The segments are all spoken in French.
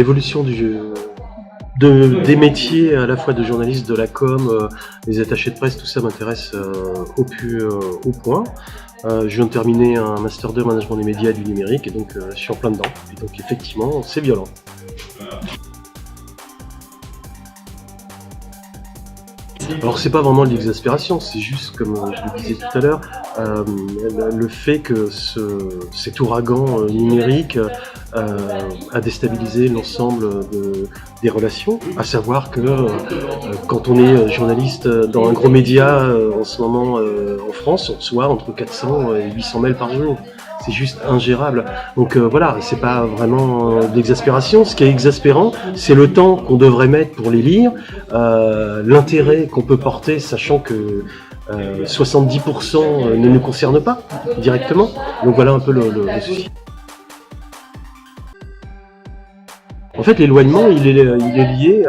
l'évolution des métiers, à la fois de journalistes, de la com, des attachés de presse, tout ça m'intéresse au plus haut point. Je viens de terminer un Master 2 Management des médias et du numérique, et donc je suis en plein dedans. Et donc effectivement, c'est violent. Alors c'est pas vraiment de l'exaspération, c'est juste, comme je le disais tout à l'heure, le fait que cet ouragan numérique a déstabilisé l'ensemble des relations, à savoir que quand on est journaliste dans un gros média en ce moment en France, on reçoit entre 400 et 800 mails par jour. C'est juste ingérable. Donc voilà, c'est pas vraiment de l'exaspération. Ce qui est exaspérant, c'est le temps qu'on devrait mettre pour les lire, l'intérêt qu'on peut porter, sachant que 70% ne nous concerne pas directement. Donc voilà un peu le souci. En fait, l'éloignement, il est lié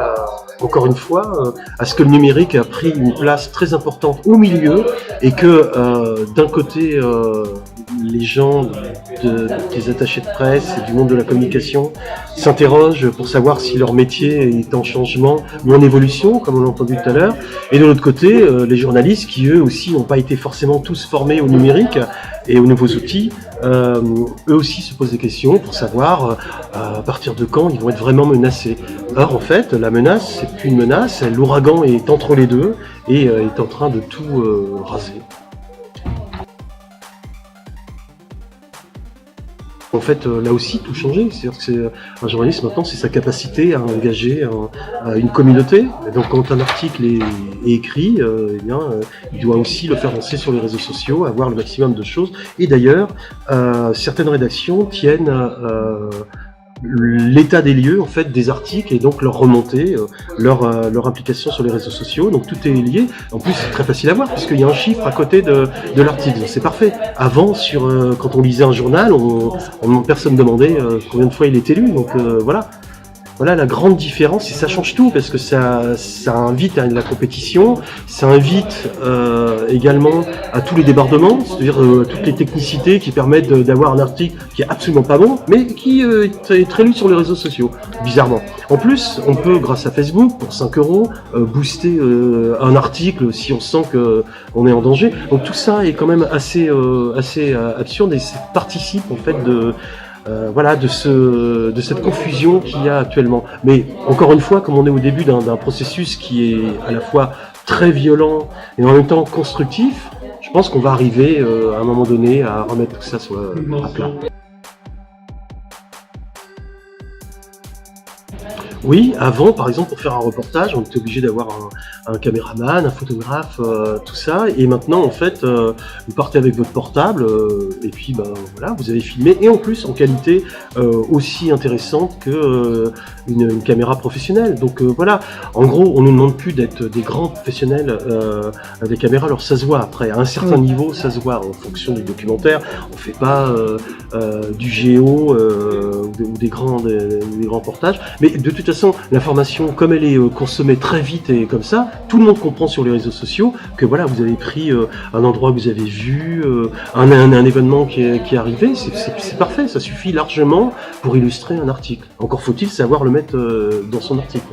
encore une fois, à ce que le numérique a pris une place très importante au milieu, et que d'un côté, les gens des attachés de presse et du monde de la communication s'interrogent pour savoir si leur métier est en changement ou en évolution, comme on l'a entendu tout à l'heure, et de l'autre côté, les journalistes qui eux aussi n'ont pas été forcément tous formés au numérique et aux nouveaux outils, eux aussi se posent des questions pour savoir à partir de quand ils vont être vraiment menacés. Or en fait, la menace, c'est plus une menace, l'ouragan est entre les deux et est en train de tout raser. En fait, là aussi, tout changé. C'est-à-dire que un journaliste, maintenant, c'est sa capacité à engager une communauté. Et donc, quand un article est écrit, eh bien, il doit aussi le faire lancer sur les réseaux sociaux, avoir le maximum de choses. Et d'ailleurs, certaines rédactions tiennent l'état des lieux en fait des articles et donc leur remontée, leur implication sur les réseaux sociaux. Donc tout est lié. En plus, c'est très facile à voir puisqu'il y a un chiffre à côté de l'article. C'est parfait. Avant, quand on lisait un journal, personne ne demandait combien de fois il était lu. Donc voilà. Voilà la grande différence, et ça change tout parce que ça invite à la compétition, ça invite également à tous les débordements, c'est-à-dire toutes les technicités qui permettent d'avoir un article qui est absolument pas bon, mais qui est très lu sur les réseaux sociaux, bizarrement. En plus, on peut, grâce à Facebook, pour 5 €, booster un article si on sent qu'on est en danger. Donc tout ça est quand même assez absurde, et ça participe en fait voilà, de cette confusion qu'il y a actuellement. Mais encore une fois, comme on est au début d'un processus qui est à la fois très violent et en même temps constructif, je pense qu'on va arriver à un moment donné à remettre tout ça à plat. Oui, avant, par exemple, pour faire un reportage, on était obligé d'avoir un caméraman, un photographe, tout ça. Et maintenant, en fait, vous partez avec votre portable, et puis, voilà, vous avez filmé. Et en plus, en qualité aussi intéressante que une caméra professionnelle. Donc voilà, en gros, on ne nous demande plus d'être des grands professionnels des caméras. Alors ça se voit après, à un certain niveau, ça se voit en fonction du documentaire. On fait pas du géo ou des grands reportages. Mais de toute façon, l'information, comme elle est consommée très vite et comme ça, tout le monde comprend sur les réseaux sociaux que voilà, vous avez pris un endroit que vous avez vu, un événement qui est arrivé, c'est parfait, ça suffit largement pour illustrer un article. Encore faut-il savoir le mettre dans son article.